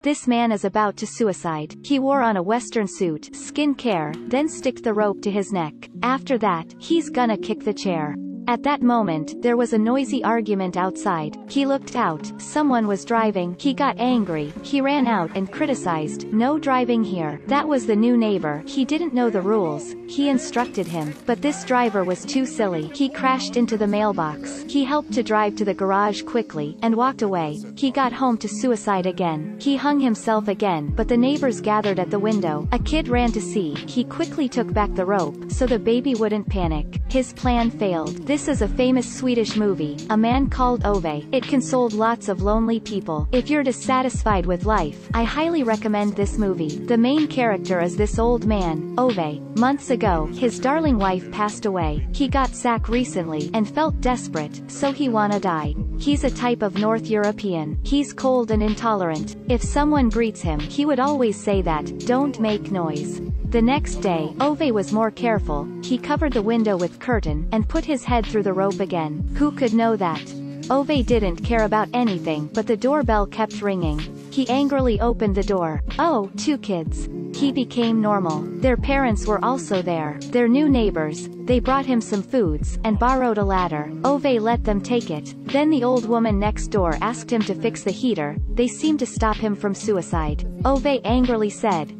This man is about to suicide. He wore on a western suit, skin care, then stick the rope to his neck. After that, he's gonna kick the chair. At that moment, there was a noisy argument outside. He looked out. Someone was driving. He got angry. He ran out and criticized, "No driving here." That was the new neighbor. He didn't know the rules. He instructed him. But this driver was too silly. He crashed into the mailbox. He helped to drive to the garage quickly, and walked away. He got home to suicide again. He hung himself again, but the neighbors gathered at the window. A kid ran to see. He quickly took back the rope, so the baby wouldn't panic. His plan failed. This is a famous Swedish movie, A Man Called Ove. It consoled lots of lonely people. If you're dissatisfied with life, I highly recommend this movie. The main character is this old man, Ove. Months ago, his darling wife passed away. He got sack recently, and felt desperate, so he wanna die. He's a type of North European. He's cold and intolerant. If someone greets him, he would always say that, "Don't make noise." The next day, Ove was more careful. He covered the window with curtain, and put his head through the rope again. Who could know that? Ove didn't care about anything, but the doorbell kept ringing. He angrily opened the door. Oh, two kids. He became normal. Their parents were also there. Their new neighbors. They brought him some foods, and borrowed a ladder. Ove let them take it. Then the old woman next door asked him to fix the heater. They seemed to stop him from suicide. Ove angrily said,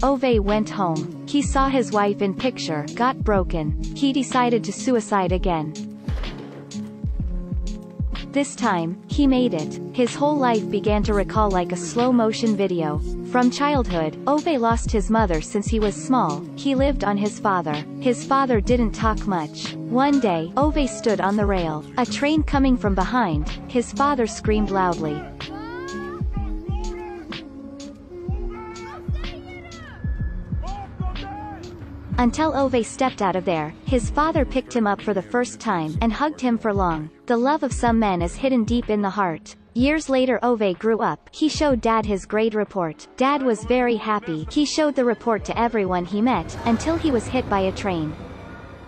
Ove went home. He saw his wife in picture, got broken. He decided to suicide again. This time, he made it. His whole life began to recall like a slow-motion video. From childhood, Ove lost his mother since he was small. He lived on his father. His father didn't talk much. One day, Ove stood on the rail. A train coming from behind. His father screamed loudly. Until Ove stepped out of there, his father picked him up for the first time, and hugged him for long. The love of some men is hidden deep in the heart. Years later Ove grew up. He showed Dad his grade report. Dad was very happy. He showed the report to everyone he met, until he was hit by a train.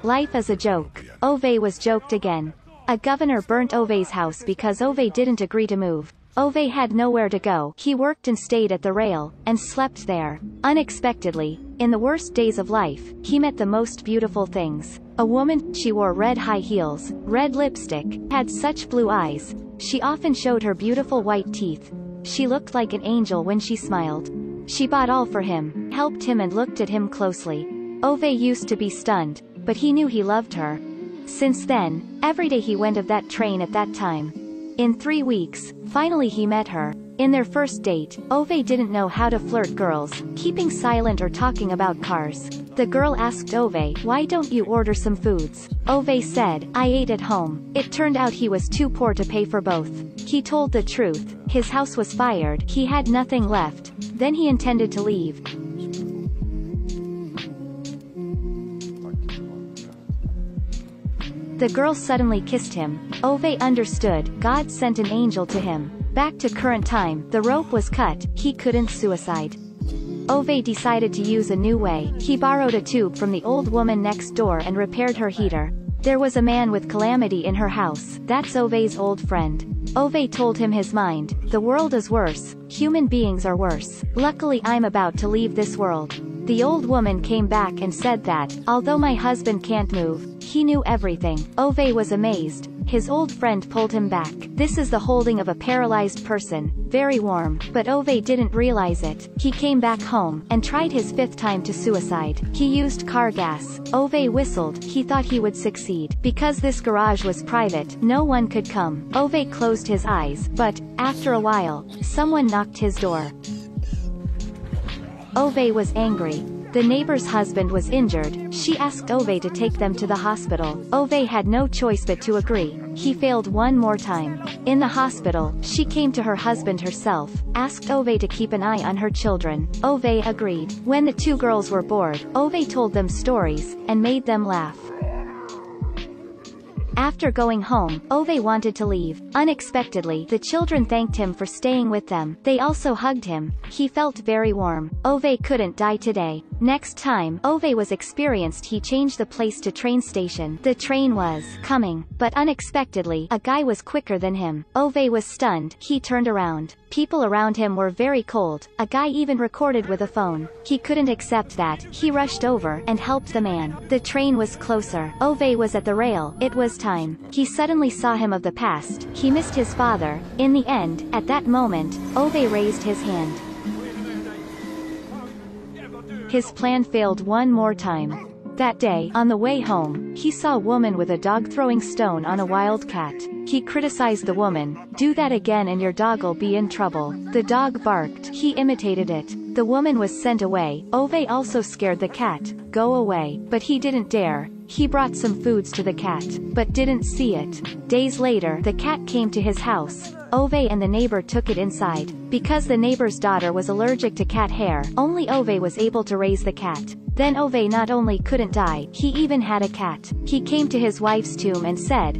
Life is a joke. Ove was joked again. A governor burnt Ove's house because Ove didn't agree to move. Ove had nowhere to go. He worked and stayed at the rail, and slept there. Unexpectedly, in the worst days of life, he met the most beautiful things. A woman. She wore red high heels, red lipstick, had such blue eyes. She often showed her beautiful white teeth. She looked like an angel when she smiled. She bought all for him, helped him and looked at him closely. Ove used to be stunned, but he knew he loved her. Since then, every day he went of that train at that time. In 3 weeks, finally he met her. In their first date, Ove didn't know how to flirt girls, keeping silent or talking about cars. The girl asked Ove, "Why don't you order some foods?" Ove said, "I ate at home." It turned out he was too poor to pay for both. He told the truth. His house was fired. He had nothing left. Then he intended to leave. The girl suddenly kissed him. Ove understood. God sent an angel to him. Back to current time, the rope was cut. He couldn't suicide. Ove decided to use a new way. He borrowed a tube from the old woman next door and repaired her heater. There was a man with calamity in her house. That's Ove's old friend. Ove told him his mind. The world is worse. Human beings are worse. Luckily I'm about to leave this world. The old woman came back and said that, although my husband can't move, he knew everything. Ove was amazed. His old friend pulled him back. This is the holding of a paralyzed person. Very warm. But Ove didn't realize it. He came back home, and tried his 5th time to suicide. He used car gas. Ove whistled. He thought he would succeed. Because this garage was private, no one could come. Ove closed his eyes, but, after a while, someone knocked his door. Ove was angry. The neighbor's husband was injured. She asked Ove to take them to the hospital. Ove had no choice but to agree. He failed one more time. In the hospital, she came to her husband herself, asked Ove to keep an eye on her children. Ove agreed. When the 2 girls were bored, Ove told them stories, and made them laugh. After going home, Ove wanted to leave. Unexpectedly, the children thanked him for staying with them. They also hugged him. He felt very warm. Ove couldn't die today. Next time Ove was experienced, he changed the place to train station. The train was coming, but unexpectedly, a guy was quicker than him. Ove was stunned. He turned around. People around him were very cold. A guy even recorded with a phone. He couldn't accept that. He rushed over and helped the man. The train was closer. Ove was at the rail. It was time. He suddenly saw him of the past. He missed his father. In the end, at that moment, Ove raised his hand. His plan failed one more time. That day, on the way home, he saw a woman with a dog throwing stone on a wild cat. He criticized the woman. "Do that again and your dog'll be in trouble." The dog barked. He imitated it. The woman was sent away. Ove also scared the cat. "Go away." But he didn't dare. He brought some foods to the cat, but didn't see it. Days later, the cat came to his house. Ove and the neighbor took it inside. Because the neighbor's daughter was allergic to cat hair, only Ove was able to raise the cat. Then Ove not only couldn't die, he even had a cat. He came to his wife's tomb and said,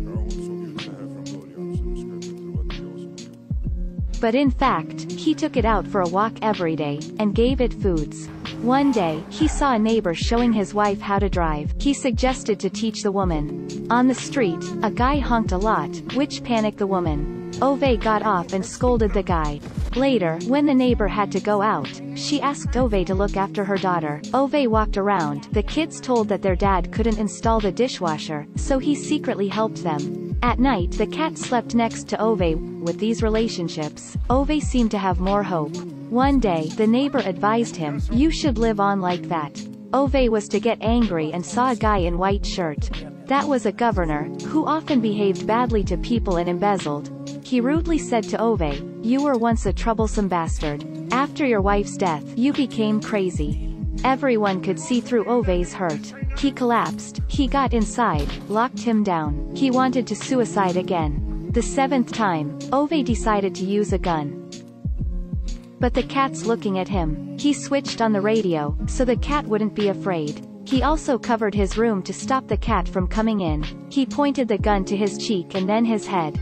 but in fact, he took it out for a walk every day, and gave it foods. One day, he saw a neighbor showing his wife how to drive. He suggested to teach the woman. On the street, a guy honked a lot, which panicked the woman. Ove got off and scolded the guy. Later, when the neighbor had to go out, she asked Ove to look after her daughter. Ove walked around. The kids told that their dad couldn't install the dishwasher, so he secretly helped them. At night, the cat slept next to Ove. With these relationships, Ove seemed to have more hope. One day, the neighbor advised him, "You should live on like that." Ove was to get angry and saw a guy in white shirt. That was a governor, who often behaved badly to people and embezzled. He rudely said to Ove, "You were once a troublesome bastard. After your wife's death, you became crazy." Everyone could see through Ove's hurt. He collapsed. He got inside, locked him down. He wanted to suicide again. The seventh time, Ove decided to use a gun. But the cat's looking at him. He switched on the radio, so the cat wouldn't be afraid. He also covered his room to stop the cat from coming in. He pointed the gun to his cheek and then his head.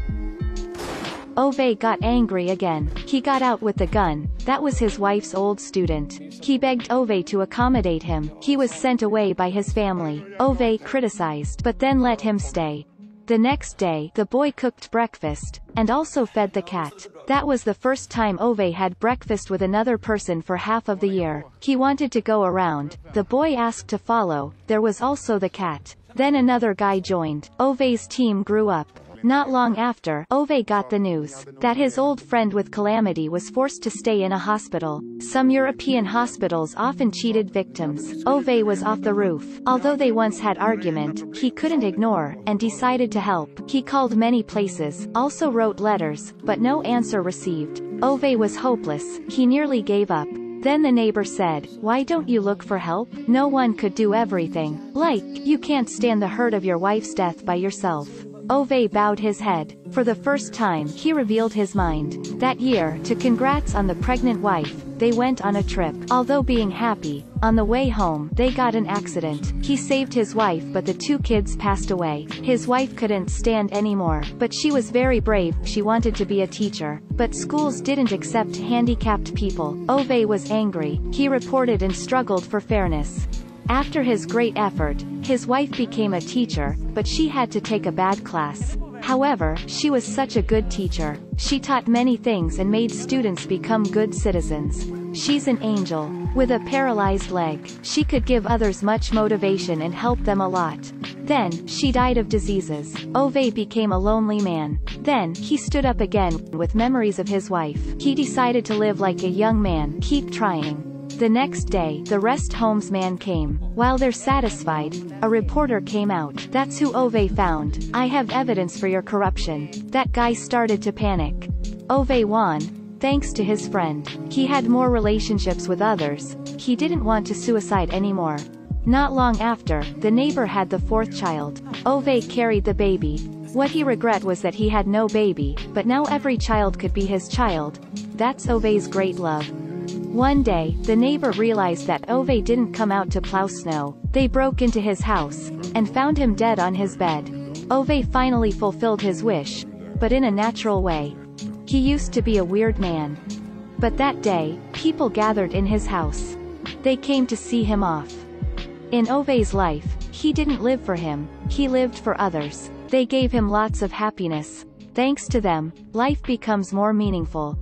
Ove got angry again. He got out with the gun. That was his wife's old student. He begged Ove to accommodate him. He was sent away by his family. Ove criticized, but then let him stay. The next day, the boy cooked breakfast, and also fed the cat. That was the first time Ove had breakfast with another person for half of the year. He wanted to go around. The boy asked to follow. There was also the cat. Then another guy joined. Ove's team grew up. Not long after, Ove got the news that his old friend with calamity was forced to stay in a hospital. Some European hospitals often cheated victims. Ove was off the roof. Although they once had argument, he couldn't ignore, and decided to help. He called many places, also wrote letters, but no answer received. Ove was hopeless. He nearly gave up. Then the neighbor said, "Why don't you look for help? No one could do everything. Like, you can't stand the hurt of your wife's death by yourself." Ove bowed his head. For the first time, he revealed his mind. That year, to congrats on the pregnant wife, they went on a trip. Although being happy, on the way home, they got an accident. He saved his wife, but the two kids passed away. His wife couldn't stand anymore, but she was very brave. She wanted to be a teacher. But schools didn't accept handicapped people. Ove was angry. He reported and struggled for fairness. After his great effort, his wife became a teacher, but she had to take a bad class. However, she was such a good teacher. She taught many things and made students become good citizens. She's an angel. With a paralyzed leg, she could give others much motivation and help them a lot. Then, she died of diseases. Ove became a lonely man. Then, he stood up again, with memories of his wife. He decided to live like a young man, keep trying. The next day, the rest home's man came. While they're satisfied, a reporter came out. "That's who Ove found. I have evidence for your corruption." That guy started to panic. Ove won, thanks to his friend. He had more relationships with others. He didn't want to suicide anymore. Not long after, the neighbor had the fourth child. Ove carried the baby. What he regret was that he had no baby, but now every child could be his child. That's Ove's great love. One day, the neighbor realized that Ove didn't come out to plow snow. They broke into his house, and found him dead on his bed. Ove finally fulfilled his wish, but in a natural way. He used to be a weird man. But that day, people gathered in his house. They came to see him off. In Ove's life, he didn't live for him, he lived for others. They gave him lots of happiness. Thanks to them, life becomes more meaningful.